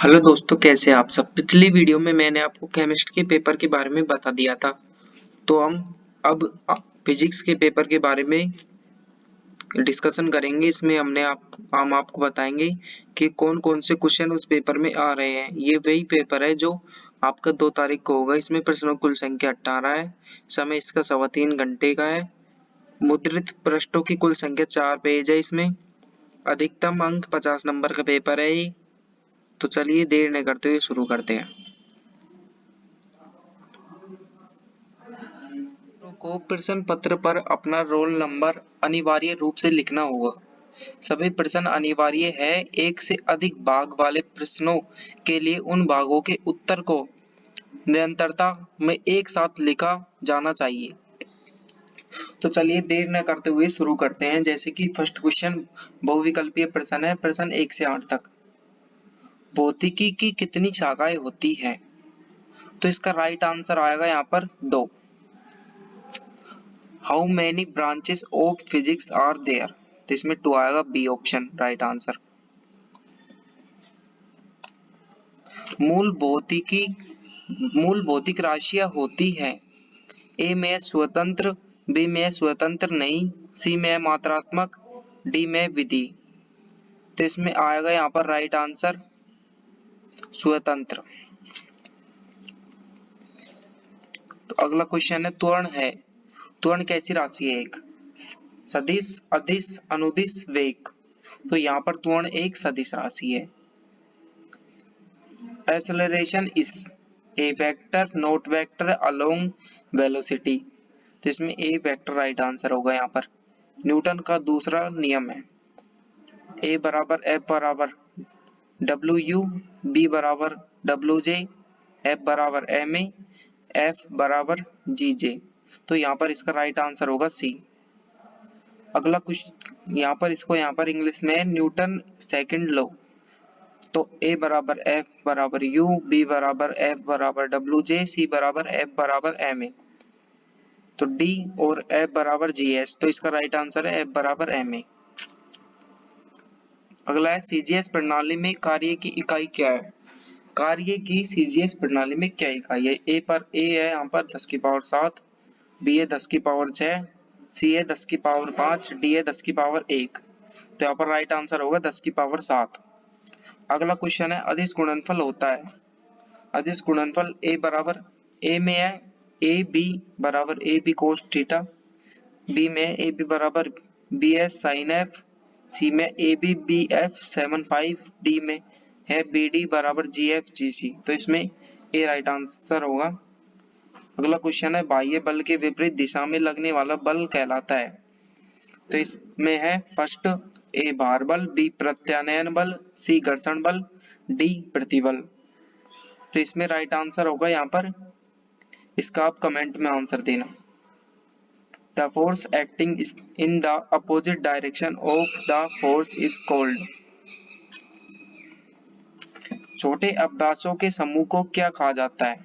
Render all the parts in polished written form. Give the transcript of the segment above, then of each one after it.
Hello दोस्तों, कैसे हैं आप सब। पिछली वीडियो में मैंने आपको केमिस्ट्री के पेपर के बारे में बता दिया था। तो हम अब फिजिक्स के पेपर के बारे में डिस्कशन करेंगे। इसमें हम आपको बताएंगे कि कौन कौन से क्वेश्चन उस पेपर में आ रहे हैं। ये वही पेपर है जो आपका 2 तारीख को होगा। इसमें प्रश्नों की कुल संख्या 18 है। समय इसका 3.25 घंटे का है। मुद्रित पृष्ठों की कुल संख्या 4 पेज है। इसमें अधिकतम अंक 50 नंबर का पेपर है ये। तो चलिए देर न करते हुए शुरू करते हैं। को प्रश्न पत्र पर अपना रोल नंबर अनिवार्य रूप से लिखना होगा। सभी प्रश्न अनिवार्य है। एक से अधिक भाग वाले प्रश्नों के लिए उन भागों के उत्तर को निरंतरता में एक साथ लिखा जाना चाहिए। तो चलिए देर न करते हुए शुरू करते हैं। जैसे कि फर्स्ट क्वेश्चन बहुविकल्पीय प्रश्न है। प्रश्न 1 से 8 तक। भौतिकी की कितनी शाखाएं होती है? तो इसका राइट आंसर आएगा यहाँ पर 2। How many branches of physics are there? तो इसमें 2 आएगा, बी ऑप्शन राइट आंसर। मूल भौतिक राशियां होती है। ए में स्वतंत्र, बी में स्वतंत्र नहीं, सी में मात्रात्मक, डी में विधि। तो इसमें आएगा यहाँ पर राइट आंसर स्वतंत्र। तो अगला क्वेश्चन है त्वरण है। त्वरण कैसी राशि है? एक सदिश, अदिश, अनुदिश, वेग। तो यहाँ पर त्वरण एक सदिश राशि है। Acceleration is a vector not vector along velocity. तो इसमें ए वेक्टर राइट आंसर होगा यहाँ पर। न्यूटन का दूसरा नियम है। ए बराबर एफ बराबर डब्ल्यू यू, बी बराबर डब्ल्यू जे, एफ बराबर एम ए, एफ बराबर जी जे। तो यहाँ पर इसका राइट आंसर होगा सी। अगला कुछ यहाँ पर इंग्लिश में न्यूटन सेकंड लॉ। तो ए बराबर एफ बराबर यू, बी बराबर एफ बराबर डब्ल्यू जे, सी बराबर एफ बराबर एम ए। तो डी और एफ बराबर जी एस। तो इसका राइट आंसर है एफ बराबर एम ए। अगला है सीजीएस प्रणाली में कार्य की इकाई क्या है? कार्य की सीजीएस प्रणाली में क्या इकाई है? ए है यहाँ पर 10 की पावर 7, बी है 10 की पावर 6, सी है 10 की पावर 5, डी है 10 की पावर 1। तो यहाँ पर राइट आंसर होगा 10 की पावर 7। अगला क्वेश्चन है अदिश गुणनफल होता है। अदिश गुणनफल ए में है ए बी बराबर A B cos theta, B में ए बी बराबर B S sine F, C में A B B F 7/5, D में है बी डी बराबर जी एफ जी सी। तो इसमें ए राइट आंसर होगा। अगला क्वेश्चन है बाह्य बल के विपरीत दिशा में लगने वाला बल कहलाता है। तो इसमें है फर्स्ट ए भार बल, बी प्रत्यानयन बल, सी घर्षण बल, डी प्रतिबल। तो इसमें राइट आंसर होगा यहाँ पर। इसका आप कमेंट में आंसर देना। The force acting in the opposite direction of the force is called। छोटे अभ्यासों के समूह को क्या कहा जाता है?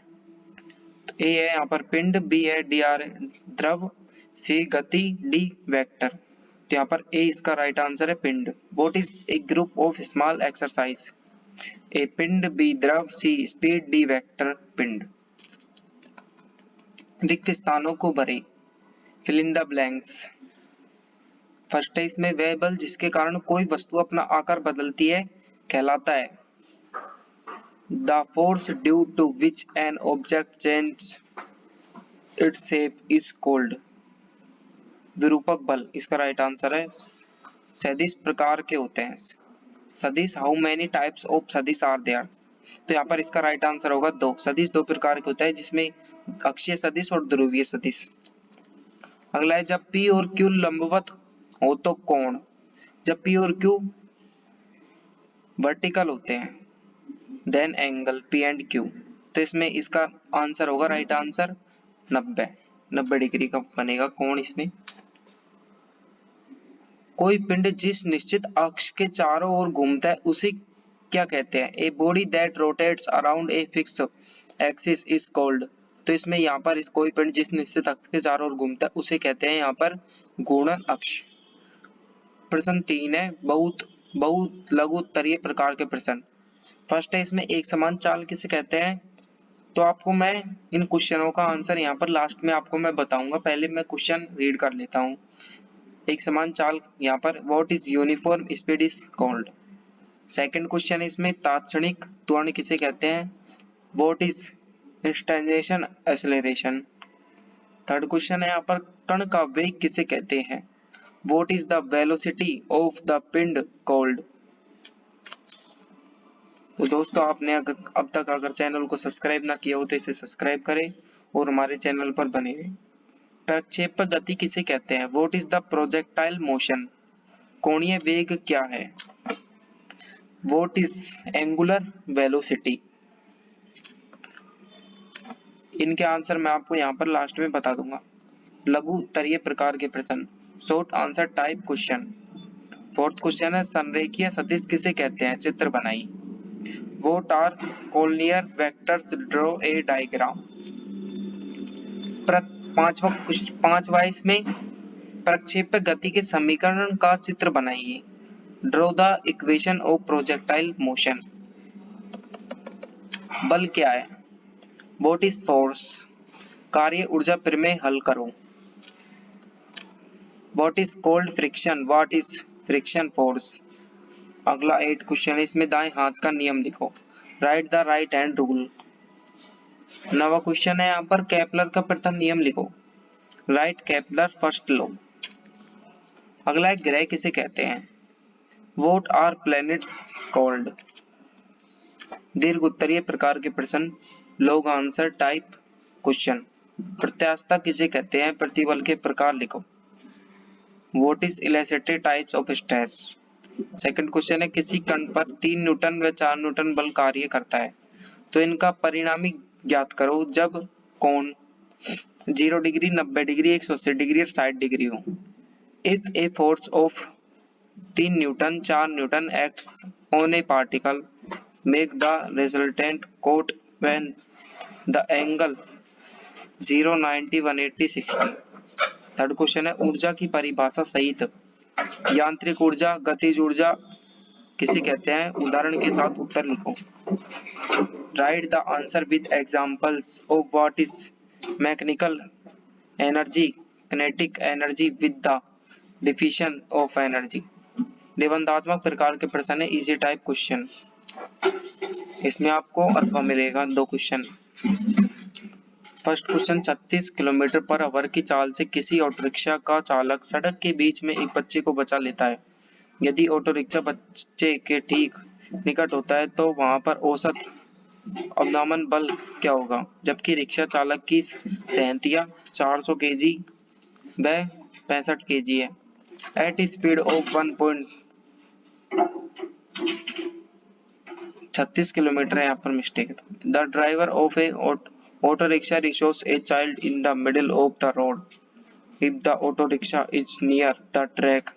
ए है यहाँ पर पिंड, बी है द्रव, सी गति, डी वेक्टर। तो यहाँ पर ए इसका राइट आंसर है पिंड। What is a group of small exercise? ए पिंड, बी द्रव, सी स्पीड, डी वेक्टर पिंड। रिक्त स्थानों को भरे। Fill in the blanks। First है इसमें वह बल जिसके कारण कोई वस्तु अपना आकार बदलती है कहलाता है। The force due to which an object changes its shape is called। Virupaka बल इसका राइट आंसर है। सदिश प्रकार के होते हैं सदिश। हाउ मेनी टाइप्स ऑफ सदिश आर देयर? तो यहाँ पर इसका राइट आंसर होगा 2। सदिश 2 प्रकार के होता है, जिसमें अक्षीय सदिश और ध्रुवीय सदिश। अगला है जब P और Q लंबवत हो तो कोण। जब P और Q वर्टिकल होते हैं then angle P and Q। तो इसमें इसका आंसर होगा राइट आंसर 90 डिग्री का बनेगा कोण इसमें। कोई पिंड जिस निश्चित अक्ष के चारों ओर घूमता है उसे क्या कहते हैं? A body that rotates around a fixed axis is called. तो इसमें यहाँ पर इस कोई पिंड जिस निश्चित अक्ष के चारों ओर घूमता है उसे कहते हैं यहाँ पर घूर्णन अक्ष। प्रश्न 3 है बहुत लघु उत्तरीय प्रकार के प्रश्न। फर्स्ट है इसमें एक समान चाल किसे कहते हैं। तो आपको मैं इन क्वेश्चनों का आंसर यहाँ पर लास्ट में आपको मैं बताऊंगा, पहले मैं क्वेश्चन रीड कर लेता हूँ। एक समान चाल यहाँ पर what is uniform speed is called. Second question है इसमें तात्क्षणिक त्वरण किसे कहते हैं, what is instantaneous acceleration. Third question है यहाँ पर कण का वेग किसे कहते हैं, what is the velocity of the पिंड कॉल्ड। तो दोस्तों आपने अब तक अगर चैनल को सब्सक्राइब ना किया हो तो इसे सब्सक्राइब करें और हमारे चैनल पर बने रहें। प्रक्षेपक गति किसे कहते हैं, what is the projectile motion. कोणीय वेग क्या है, व्हाट इज एंगुलर वेलोसिटी। इनके आंसर मैं आपको यहाँ पर लास्ट में बता दूंगा। लघु उत्तरीय प्रकार के प्रश्न, short answer type question. Fourth question है संरेखीय सदिश किसे कहते हैं, चित्र बनाइए। What are collinear vectors, draw a diagram। पांचवा इसमें प्रक्षेपक गति के समीकरण का चित्र बनाइए। Draw the equation of projectile motion. बल क्या है, व्हाट इज फोर्स। कार्य ऊर्जा प्रमेय हल करो। What is called friction, what is friction force. अगला 8 क्वेश्चन है इसमें दाएं हाथ का नियम लिखो। Write the right hand rule. नवा क्वेश्चन है यहाँ पर केपलर का प्रथम नियम लिखो। Right Kepler first law. अगला है ग्रह किसे कहते हैं, व्हाट आर प्लैनेट्स कॉल्ड। दीर्घ उत्तरीय प्रकार के प्रश्न, लॉन्ग आंसर टाइप क्वेश्चन। प्रत्यास्थता किसे कहते हैं, प्रतिबल के प्रकार लिखो। What is elastic types of stress. Second question है किसी कण पर 3 न्यूटन व 4 न्यूटन बल कार्य करता है, तो इनका परिणामी ज्ञात करो जब कोण 0 डिग्री, 90 डिग्री, 180 डिग्री और 60 डिग्री हो। If a force of 3 newton 4 newton acts on a particle make the resultant quote when the angle 0, 90, 180, 60। Third question है ऊर्जा की परिभाषा सहित यांत्रिक ऊर्जा, गतिज ऊर्जा किसे कहते हैं, उदाहरण के साथ उत्तर लिखो। Write the answer with examples of what is mechanical energy, kinetic energy with the definition of energy. निबंधात्मक प्रकार के प्रश्न है इजी टाइप क्वेश्चन। इसमें आपको अथवा मिलेगा 2 question. First question 36 kilometre per hour की चाल से किसी ऑटो रिक्शा का चालक सड़क के बीच में एक बच्चे को बचा लेता है। यदि ऑटो रिक्शा बच्चे के ठीक निकट होता है तो वहां पर औसत अवदामन बल क्या होगा, जबकि रिक्शा चालक की सहनतिया 400 केजी व 65 केजी है। एट स्पीड ऑफ 1.36 किलोमीटर है, यहाँ पर मिस्टेक है। The driver of a auto rickshaw rescues a child in the middle of the road. If the auto rickshaw is near the track,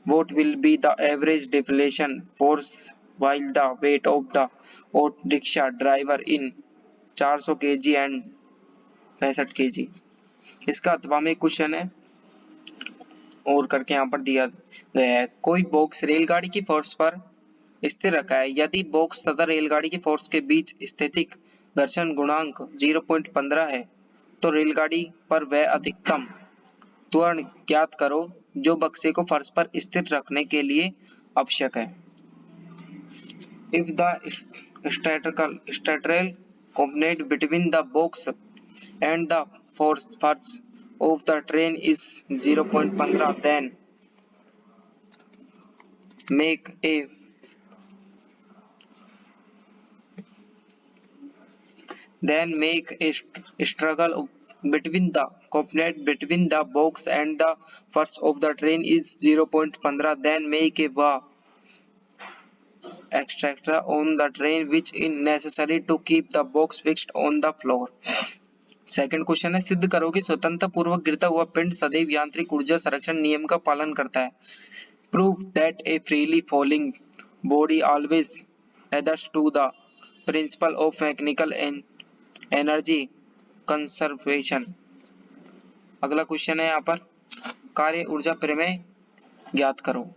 what will be the average deflation force while the weight of the auto rickshaw driver in 400 kg and 65 kg। इसका अथवा में question है और करके यहाँ पर दिया गया है। कोई बॉक्स रेलगाड़ी की फोर्स पर स्थिर रखा है, यदि बॉक्स तथा रेलगाड़ी की फोर्स के बीच स्थितिक घर्षण गुणांक 0.15 है तो रेलगाड़ी पर वह अधिकतम त्वरण ज्ञात करो जो बक्से को फर्श पर स्थिर रखने के लिए आवश्यक है। If the structural component between the box and the force of the train is 0.15, make a struggle between the component between the box and the first of the train is 0.15, then make a bar extra on the train which is necessary to keep the box fixed on the floor। Second question है सिद्ध करो कि स्वतंत्रता पूर्वक गिरता हुआ पिंड सदैव यांत्रिक ऊर्जा संरक्षण नियम का पालन करता है। Prove that A freely falling body always adheres to the principle of mechanical energy conservation. अगला क्वेश्चन है यहाँ पर कार्य ऊर्जा प्रमेय ज्ञात करो,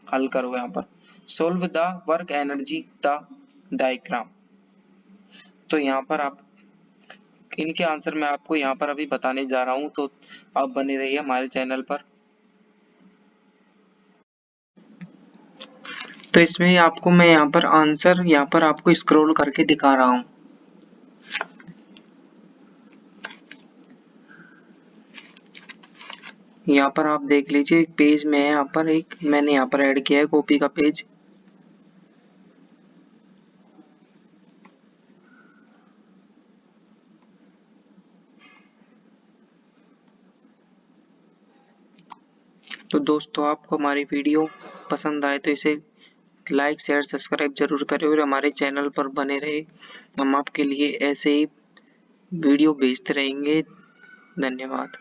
हल करो। यहाँ पर solve the work energy the diagram. तो यहाँ पर आप इनके आंसर मैं आपको यहाँ पर अभी बताने जा रहा हूँ, तो आप बने रहिए हमारे चैनल पर। तो इसमें आपको मैं यहाँ पर आंसर यहाँ पर आपको स्क्रॉल करके दिखा रहा हूँ। यहाँ पर आप देख लीजिए, एक पेज में है, यहाँ पर एक मैंने यहाँ पर ऐड किया है कॉपी का पेज। तो दोस्तों, आपको हमारी वीडियो पसंद आए तो इसे लाइक शेयर सब्सक्राइब जरूर करें और हमारे चैनल पर बने रहे। हम आपके लिए ऐसे ही वीडियो भेजते रहेंगे। धन्यवाद।